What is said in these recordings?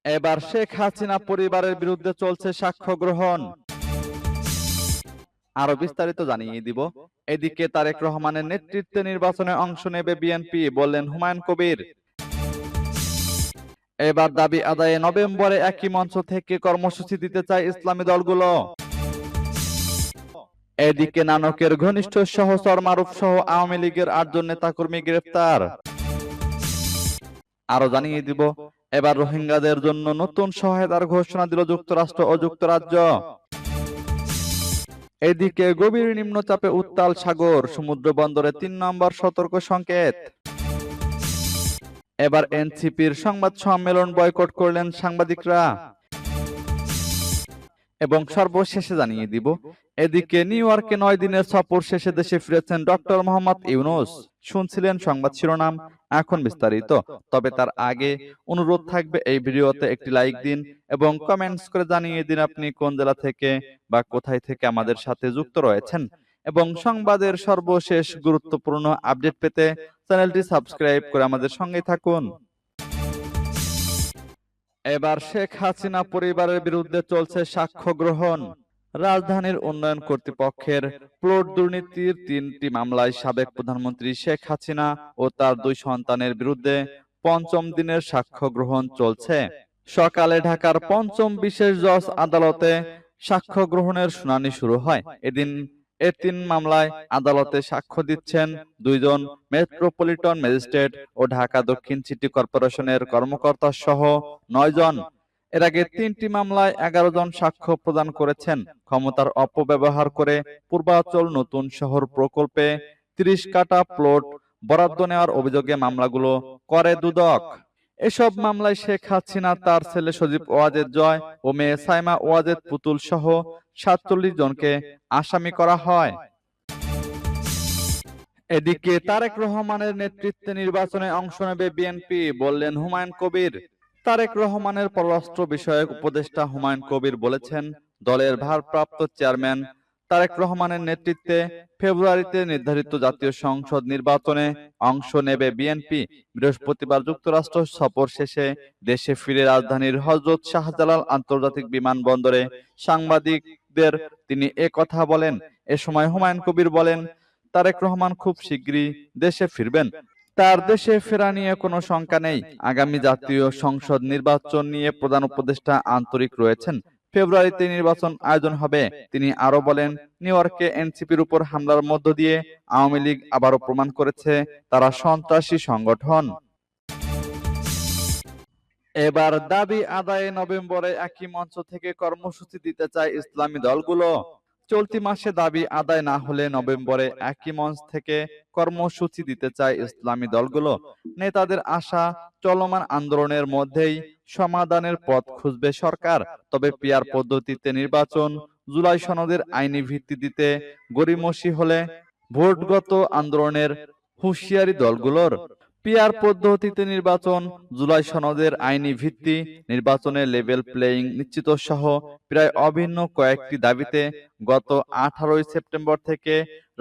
এবার শেখ হাসিনা পরিবারের বিরুদ্ধে চলছে সাক্ষ্য গ্রহণ। আরো বিস্তারিত জানিয়ে দিব। এদিকে তারেক রহমানের নেতৃত্বে নির্বাচনে অংশ নেবে বিএনপি, বললেন হুমায়ুন কবির। এবার দাবি আদায়ে নভেম্বরে একই মঞ্চ থেকে কর্মসূচি দিতে চায় ইসলামী দলগুলো। এদিকে নানকের ঘনিষ্ঠ সহচর মারুফ সহ আওয়ামী লীগের ৮ জন নেতাকর্মী গ্রেফতার। আরো জানিয়ে দিব, এবার রোহিঙ্গাদের জন্য নতুন সহায়তার ঘোষণা দিল যুক্তরাষ্ট্র ও যুক্তরাজ্য। এদিকে গভীর নিম্নচাপে উত্তাল সাগর, সমুদ্র বন্দরে ৩ নম্বর সতর্ক সংকেত। এবার এনসিপির সংবাদ সম্মেলন বয়কট করলেন সাংবাদিকরা। এবং সর্বশেষে জানিয়ে দিব, এদিকে নিউ ইয়র্কে ৯ দিনের সফর শেষে দেশে ফিরেছেন ডক্টর মোহাম্মদ ইউনূস। শুনছিলেন সংবাদ শিরোনাম, এখন বিস্তারিত। তবে তার আগে অনুরোধ থাকবে এই ভিডিওতে একটি লাইক দিন এবং কমেন্টস করে জানিয়ে দিন আপনি কোন জেলা থেকে বা কোথায় থেকে আমাদের সাথে যুক্ত রয়েছেন। এবং সংবাদের সর্বশেষ গুরুত্বপূর্ণ আপডেট পেতে চ্যানেলটি সাবস্ক্রাইব করে আমাদের সঙ্গে থাকুন। এবার শেখ হাসিনা পরিবারের বিরুদ্ধে চলছে সাক্ষ্য গ্রহণ। রাজধানীর উন্নয়ন কর্তৃপক্ষের প্লট দুর্নীতির ৩টি মামলায় সাবেক প্রধানমন্ত্রী শেখ হাসিনা ও তার ২ সন্তানের বিরুদ্ধে পঞ্চম দিনের সাক্ষ্য গ্রহণ চলছে। সকালে ঢাকার পঞ্চম বিশেষ জজ আদালতে সাক্ষ্য গ্রহণের শুনানি শুরু হয়। এদিন এ ৩ মামলায় আদালতে সাক্ষ্য দিচ্ছেন ২ জন মেট্রোপলিটন ম্যাজিস্ট্রেট ও ঢাকা দক্ষিণ সিটি কর্পোরেশনের কর্মকর্তা সহ ৯ জন। এর আগে ৩টি মামলায় ১১ জন সাক্ষ্য প্রদান করেছেন। ক্ষমতার অপব্যবহার করে পূর্বাচল নতুন শহর প্রকল্পে ৩০ কাঠা প্লট বরাদ্দ নেওয়ার অভিযোগে মামলাগুলো করে দুদক। এসব মামলায় শেখ হাসিনা, তার ছেলে সজীব ওয়াজেদ জয় ও মেয়ে সাইমা ওয়াজেদ পুতুল সহ ৪৭ জনকে আসামি করা হয়। এদিকে তারেক রহমানের নেতৃত্বে নির্বাচনে অংশ নেবে বিএনপি, বললেন হুমায়ুন কবির। তারেক রহমানের পররাষ্ট্র বিষয়ক উপদেষ্টা হুমায়ুন কবির বলেছেন, দলের ভারপ্রাপ্ত চেয়ারম্যান তারেক রহমানের নেতৃত্বে ফেব্রুয়ারিতে নির্ধারিত জাতীয় সংসদ নির্বাচনে অংশ নেবে বিএনপি। বৃহস্পতিবার যুক্তরাষ্ট্র সফর শেষে দেশে ফিরে রাজধানীর হযরত শাহজালাল আন্তর্জাতিক বিমানবন্দরে সাংবাদিকদের তিনি একথা বলেন। এ সময় হুমায়ুন কবির বলেন, তারেক রহমান খুব শিগগিরই দেশে ফিরবেন। তার দেশে ফেরা নিয়ে কোনো শঙ্কা নেই। আগামী জাতীয় সংসদ নির্বাচন নিয়ে প্রধান উপদেষ্টা আন্তরিক রয়েছেন। ফেব্রুয়ারিতে নির্বাচন আয়োজন হবে। তিনি আরো বলেন, নিউ ইয়র্কে এনসিপির উপর হামলার মধ্য দিয়ে আওয়ামী লীগ আবারও প্রমাণ করেছে তারা সন্ত্রাসী সংগঠন। এবার দাবি আদায়ে নভেম্বরে একই মঞ্চ থেকে কর্মসূচি দিতে চায় ইসলামী দলগুলো। চলতি মাসে দাবি আদায় না হলে নভেম্বরে একই মঞ্চ থেকে কর্মসূচি দিতে চায় ইসলামী দলগুলো। নেতাদের আশা, চলমান আন্দোলনের মধ্যেই সমাধানের পথ খুঁজবে সরকার। তবে পিআর পদ্ধতিতে নির্বাচন, জুলাই সনদের আইনি ভিত্তি দিতে গড়িমসি হলে ভোটগত আন্দোলনের হুঁশিয়ারি দলগুলোর। পিআর পদ্ধতিতে নির্বাচন, জুলাই সনদের আইনি ভিত্তি, নির্বাচনের লেভেল প্লেয়িং নিশ্চিত সহ প্রায় অভিন্ন কয়েকটি দাবিতে গত 18 সেপ্টেম্বর থেকে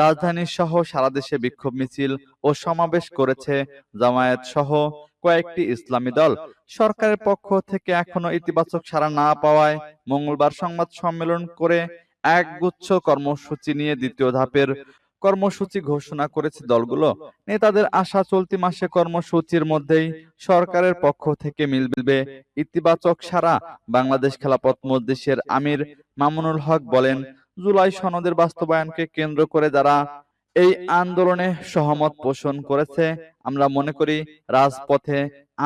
রাজধানী সহ সারা দেশে বিক্ষোভ মিছিল ও সমাবেশ করেছে জামায়াত সহ কয়েকটি ইসলামী দল। সরকারের পক্ষ থেকে এখনো ইতিবাচক সাড়া না পাওয়ায় মঙ্গলবার সংবাদ সম্মেলন করে একগুচ্ছ কর্মসূচি নিয়ে দ্বিতীয় ধাপের কর্মসূচি ঘোষণা করেছে দলগুলো। নেতাদের আশা, চলতি মাসে কর্মসূচির মধ্যেই সরকারের পক্ষ থেকে মিলবে ইতিবাচক সাড়া। বাংলাদেশ খেলাফত মজলিসের আমির মামুনুল হক বলেন, জুলাই সনদের বাস্তবায়নকে কেন্দ্র করে যারা এই আন্দোলনে সহমত পোষণ করেছে, আমরা মনে করি রাজপথে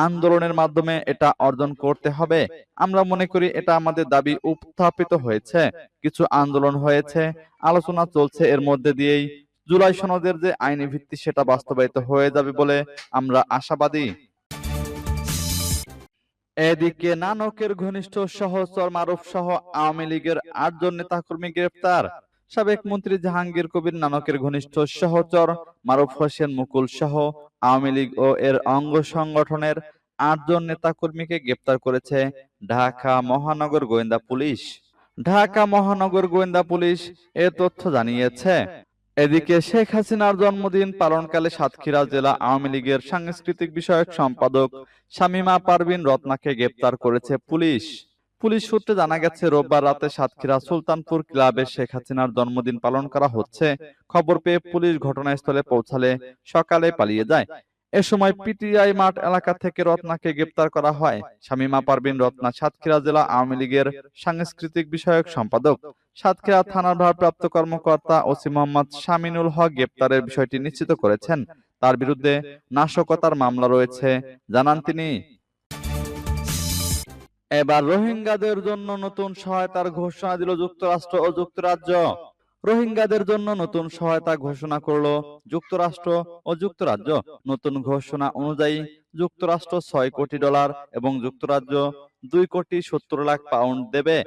আন্দোলনের মাধ্যমে এটা অর্জন করতে হবে। আমরা মনে করি এটা আমাদের দাবি উত্থাপিত হয়েছে, কিছু আন্দোলন হয়েছে, আলোচনা চলছে, এর মধ্যে দিয়েই জুলাই সনদের যে আইনি ভিত্তি সেটা বাস্তবায়িত হয়ে যাবে বলে আমরা আশাবাদী। এদিকে নানকের ঘনিষ্ঠ সহচর মারুফ সহ আওয়ামী লীগের ৮ জন নেতাকর্মী গ্রেফতার। সাবেক মন্ত্রী জাহাঙ্গীর কবির নানকের ঘনিষ্ঠ সহচর মারুফ হোসেন মুকুল সহ আওয়ামী লীগ ও এর অঙ্গ সংগঠনের ৮ জন নেতাকর্মীকে গ্রেফতার করেছে ঢাকা মহানগর গোয়েন্দা পুলিশ। ঢাকা মহানগর গোয়েন্দা পুলিশ এ তথ্য জানিয়েছে। এদিকে শেখ হাসিনার জন্মদিন পালনকালে সাতক্ষীরা জেলা আওয়ামী লীগের সাংস্কৃতিক বিষয়ক সম্পাদক শামীমা পারভীন রত্নাকে গ্রেপ্তার করেছে পুলিশ। পুলিশ সূত্রে জানা গেছে, রোববার রাতে সাতক্ষীরা সুলতানপুর ক্লাবে শেখ হাসিনার জন্মদিন পালন করা হচ্ছে। খবর পেয়ে পুলিশ ঘটনাস্থলে পৌঁছালে সকালে পালিয়ে যায়। এ সময় পিটিআই মাঠ এলাকা থেকে রত্নাকে গ্রেপ্তার করা হয়। শামীমা পারভীন রত্না সাতক্ষীরা জেলা আওয়ামী লীগের সাংস্কৃতিক বিষয়ক সম্পাদক। সাতক্ষীরা থানার ভারপ্রাপ্ত কর্মকর্তা ওসি মোহাম্মদ শামিনুল হক গ্রেপ্তারের বিষয়টি নিশ্চিত করেছেন। তার বিরুদ্ধে নাশকতার মামলা রয়েছে জানান তিনি। এবার রোহিঙ্গাদের জন্য নতুন সহায়তার ঘোষণা দিল যুক্তরাষ্ট্র ও যুক্তরাজ্য। রোহিঙ্গাদের জন্য নতুন সহায়তা ঘোষণা করল যুক্তরাষ্ট্র ও যুক্তরাজ্য। নতুন ঘোষণা অনুযায়ী যুক্তরাষ্ট্র $6 কোটি এবং যুক্তরাজ্য £2,70,00,000 দেবে।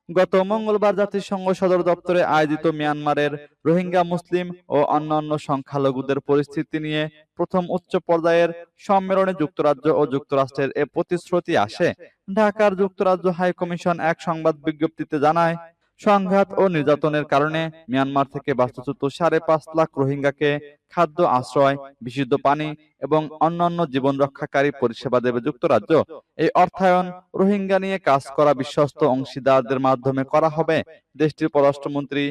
গত মঙ্গলবার জাতিসংঘ সদর দপ্তরে আয়োজিত মিয়ানমারের রোহিঙ্গা মুসলিম ও অন্যান্য সংখ্যালঘুদের পরিস্থিতি নিয়ে প্রথম উচ্চ পর্যায়ের সম্মেলনে যুক্তরাজ্য ও যুক্তরাষ্ট্রের এ প্রতিশ্রুতি আসে। ঢাকার যুক্তরাজ্য হাই কমিশন এক সংবাদ বিজ্ঞপ্তিতে জানায়, সংঘাত ও নির্যাতনের কারণে মিয়ানমার থেকে বাস্তুচ্যুত 5.5 লাখ রোহিঙ্গাকে খাদ্য, আশ্রয়, বিশুদ্ধ পানি এবং অন্যান্য জীবন রক্ষাকারী পরিষেবা দেবে যুক্তরাজ্য। এই অর্থায়ন রোহিঙ্গা নিয়ে কাজ করা বিশ্বস্ত অংশীদারদের মাধ্যমে করা হবে। দেশটির পররাষ্ট্রমন্ত্রী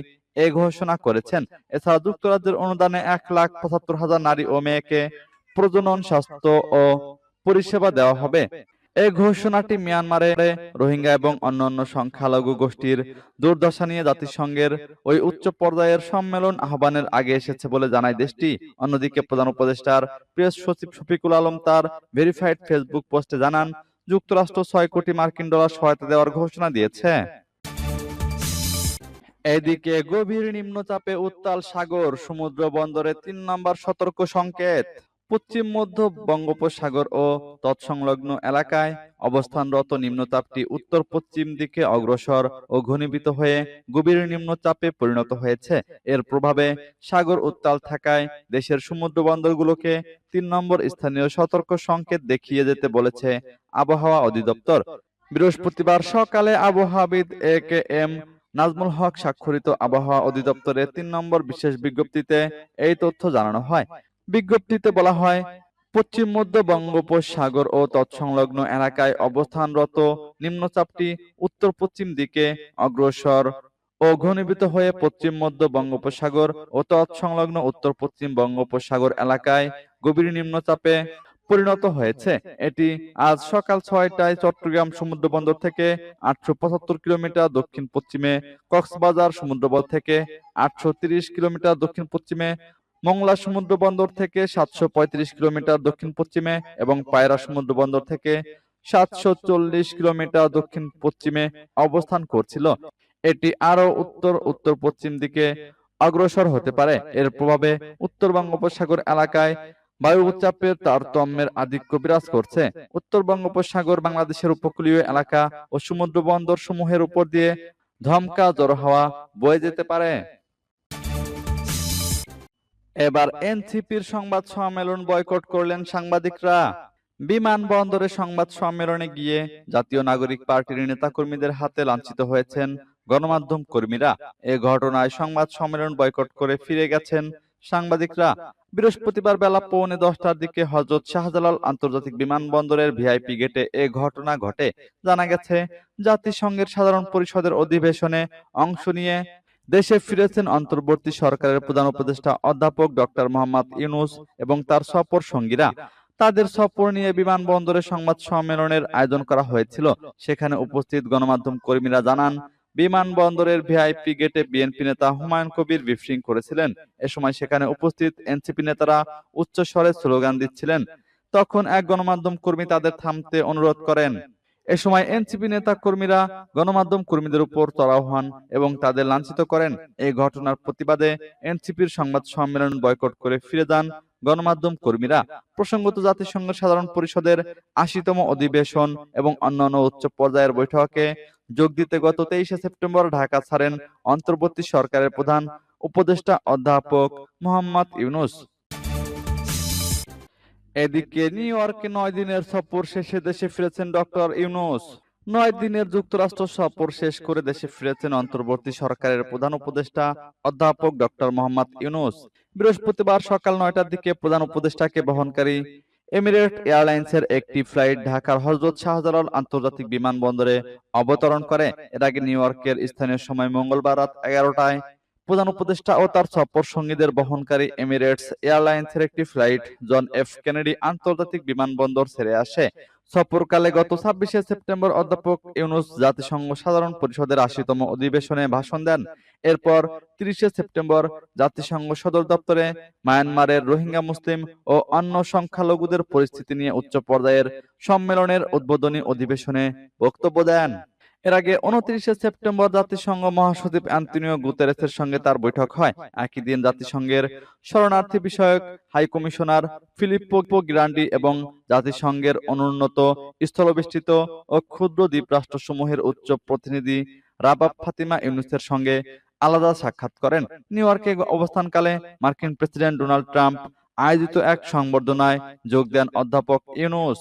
এ ঘোষণা করেছেন। এছাড়া যুক্তরাজ্যের অনুদানে 1,75,000 নারী ও মেয়েকে প্রজনন, স্বাস্থ্য ও পরিষেবা দেওয়া হবে। এই ঘোষণাটি মিয়ানমারের রোহিঙ্গা এবং অন্যান্য সংখ্যালঘু গোষ্ঠীর দুর্দশা নিয়ে জাতিসংঘের ওই উচ্চ পর্যায়ের সম্মেলন আহ্বানের আগে এসেছে বলে জানায় দেশটি। অন্যদিকে প্রধান উপদেষ্টার প্রেস সচিব শফিকুল আলম তার ভেরিফাইড ফেসবুক পোস্টে জানান, যুক্তরাষ্ট্র $6 কোটি সহায়তা দেওয়ার ঘোষণা দিয়েছে। এদিকে গভীর নিম্নচাপে উত্তাল সাগর, সমুদ্র বন্দরে 3 নম্বর সতর্ক সংকেত। পশ্চিম মধ্য বঙ্গোপসাগর ও তৎসংলগ্ন এলাকায় অবস্থানরত নিম্নচাপটি উত্তর পশ্চিম দিকে অগ্রসর ও ঘনীভূত হয়ে গভীর নিম্নচাপে পরিণত হয়েছে। এর প্রভাবে সাগর উত্তাল থাকায় দেশের সমুদ্র বন্দরগুলোকে 3 নম্বর স্থানীয় সতর্ক সংকেত দেখিয়ে যেতে বলেছে আবহাওয়া অধিদপ্তর। বৃহস্পতিবার সকালে আবহাওয়াবিদ এ.কে.এম. নাজমুল হক স্বাক্ষরিত আবহাওয়া অধিদপ্তরের 3 নম্বর বিশেষ বিজ্ঞপ্তিতে এই তথ্য জানানো হয়। বিজ্ঞপ্তিতে বলা হয়, পশ্চিম মধ্য বঙ্গোপসাগর ও তৎসংলগ্ন এলাকায় অবস্থানরত নিম্নচাপটি উত্তর পশ্চিম দিকে অগ্রসর ও ঘনীভূত হয়ে পশ্চিম মধ্য বঙ্গোপসাগর ও তৎসংলগ্ন উত্তর পশ্চিম বঙ্গোপসাগর এলাকায় গভীর নিম্নচাপে পরিণত হয়েছে। এটি আজ সকাল 6টায় চট্টগ্রাম সমুদ্রবন্দর থেকে 875 কিলোমিটার দক্ষিণ পশ্চিমে, কক্সবাজার সমুদ্রবন্দর থেকে 830 কিলোমিটার দক্ষিণ পশ্চিমে, মংলা সমুদ্র বন্দর থেকে 735 কিলোমিটার দক্ষিণ পশ্চিমে এবং পায়রা সমুদ্র বন্দর থেকে 740 কিলোমিটার দক্ষিণ পশ্চিমে অবস্থান করছিল। এটি আরো উত্তর উত্তর পশ্চিম দিকে অগ্রসর হতে পারে। এর প্রভাবে উত্তর বঙ্গোপসাগর এলাকায় বায়ুচাপের তারতম্যের আধিক্য বিরাজ করছে। উত্তর বঙ্গোপসাগর, বাংলাদেশের উপকূলীয় এলাকা ও সমুদ্র বন্দর সমূহের উপর দিয়ে ধমকা ঝড়ো হাওয়া বয়ে যেতে পারে। এবার এনসিপির সংবাদ সম্মেলন বয়কট করলেন সাংবাদিকরা। বিমানবন্দরে সংবাদ সম্মেলনে গিয়ে জাতীয় নাগরিক পার্টির নেতাকর্মীদের হাতে লাঞ্ছিত হয়েছেন গণমাধ্যম কর্মীরা। এ ঘটনায় সংবাদ সম্মেলন বয়কট করে ফিরে গেছেন সাংবাদিকরা। বৃহস্পতিবার বেলা 9:45টার দিকে হযরত শাহজালাল আন্তর্জাতিক বিমানবন্দরের ভিআইপি গেটে এ ঘটনা ঘটে। জানা গেছে, জাতিসংঘের সাধারণ পরিষদের অধিবেশনে অংশ নিয়ে দেশে ফিরেছেন অন্তর্বর্তী সরকারের প্রধান উপদেষ্টা অধ্যাপক ডক্টর মোহাম্মদ ইউনূস এবং তার সফর সঙ্গীরা। তাদের সফর নিয়ে বিমানবন্দরে সংবাদ সম্মেলনের আয়োজন করা হয়েছিল। সেখানে উপস্থিত গণমাধ্যম কর্মীরা জানান, বিমানবন্দরের ভিআইপি গেটে বিএনপি নেতা হুমায়ুন কবির ব্রিফিং করেছিলেন। এ সময় সেখানে উপস্থিত এনসিপি নেতারা উচ্চস্বরে স্লোগান দিচ্ছিলেন। তখন এক গণমাধ্যম কর্মী তাদের থামতে অনুরোধ করেন। এ সময় এনসিপি নেতা কর্মীরা গণমাধ্যম কর্মীদের উপর চড়াও হন এবং তাদের লাঞ্ছিত করেন। এই ঘটনার প্রতিবাদে এনসিপির সংবাদ সম্মেলন বয়কট করে ফিরে যান গণমাধ্যম কর্মীরা। প্রসঙ্গত, জাতিসংঘ সাধারণ পরিষদের 80তম অধিবেশন এবং অন্যান্য উচ্চ পর্যায়ের বৈঠকে যোগ দিতে গত 23শে সেপ্টেম্বর ঢাকা ছাড়েন অন্তর্বর্তী সরকারের প্রধান উপদেষ্টা অধ্যাপক মোহাম্মদ ইউনূস। এদিকে নিউ ইয়র্কে 9 দিনের সফর শেষে দেশে ফিরেছেন ডক্টর ইউনূস। 9 দিনের যুক্তরাষ্ট্র সফর শেষ করে দেশে ফিরেছেন অন্তর্বর্তী সরকারের প্রধান উপদেষ্টা অধ্যাপক ডক্টর মোহাম্মদ ইউনূস। বৃহস্পতিবার সকাল 9টার দিকে প্রধান উপদেষ্টাকে বহনকারী এমিরেটস এয়ারলাইন্সের একটি ফ্লাইট ঢাকার হযরত শাহজালাল আন্তর্জাতিক বিমানবন্দরে অবতরণ করে। এর আগে নিউ ইয়র্কের স্থানীয় সময় মঙ্গলবার রাত 11টায় প্রধান উপদেষ্টা ও তার সফর সঙ্গীদের বহনকারী এমিরেটস এয়ারলাইন্সের একটি ফ্লাইট জন এফ কেনেডি আন্তর্জাতিক বিমানবন্দর ছেড়ে আসে। সফরকালে গত 26শে সেপ্টেম্বর অধ্যাপক ইউনূস জাতিসংঘ সাধারণ পরিষদের ৮০তম অধিবেশনে ভাষণ দেন। এরপর ৩০শে সেপ্টেম্বর জাতিসংঘ সদর দপ্তরে মায়ানমারের রোহিঙ্গা মুসলিম ও অন্য সংখ্যালঘুদের পরিস্থিতি নিয়ে উচ্চ পর্যায়ের সম্মেলনের উদ্বোধনী অধিবেশনে বক্তব্য দেন। এর আগে ২৯শে সেপ্টেম্বর জাতিসংঘ মহাসচিব অ্যান্টোনিও গুতেরেসের সঙ্গে তার বৈঠক হয়। একই দিন জাতিসংঘের শরণার্থী বিষয়ক হাই কমিশনার ফিলিপ্পো গ্রান্ডি এবং জাতিসংঘের অনুন্নত স্থলবেষ্টিত ও ক্ষুদ্র দ্বীপরাষ্ট্রসমূহের উচ্চ প্রতিনিধি রাবাব ফাতিমা ইউনূসের সঙ্গে আলাদা সাক্ষাৎ করেন। নিউ ইয়র্কে অবস্থানকালে মার্কিন প্রেসিডেন্ট ডোনাল্ড ট্রাম্প আয়োজিত এক সংবর্ধনায় যোগ দেন অধ্যাপক ইউনূস।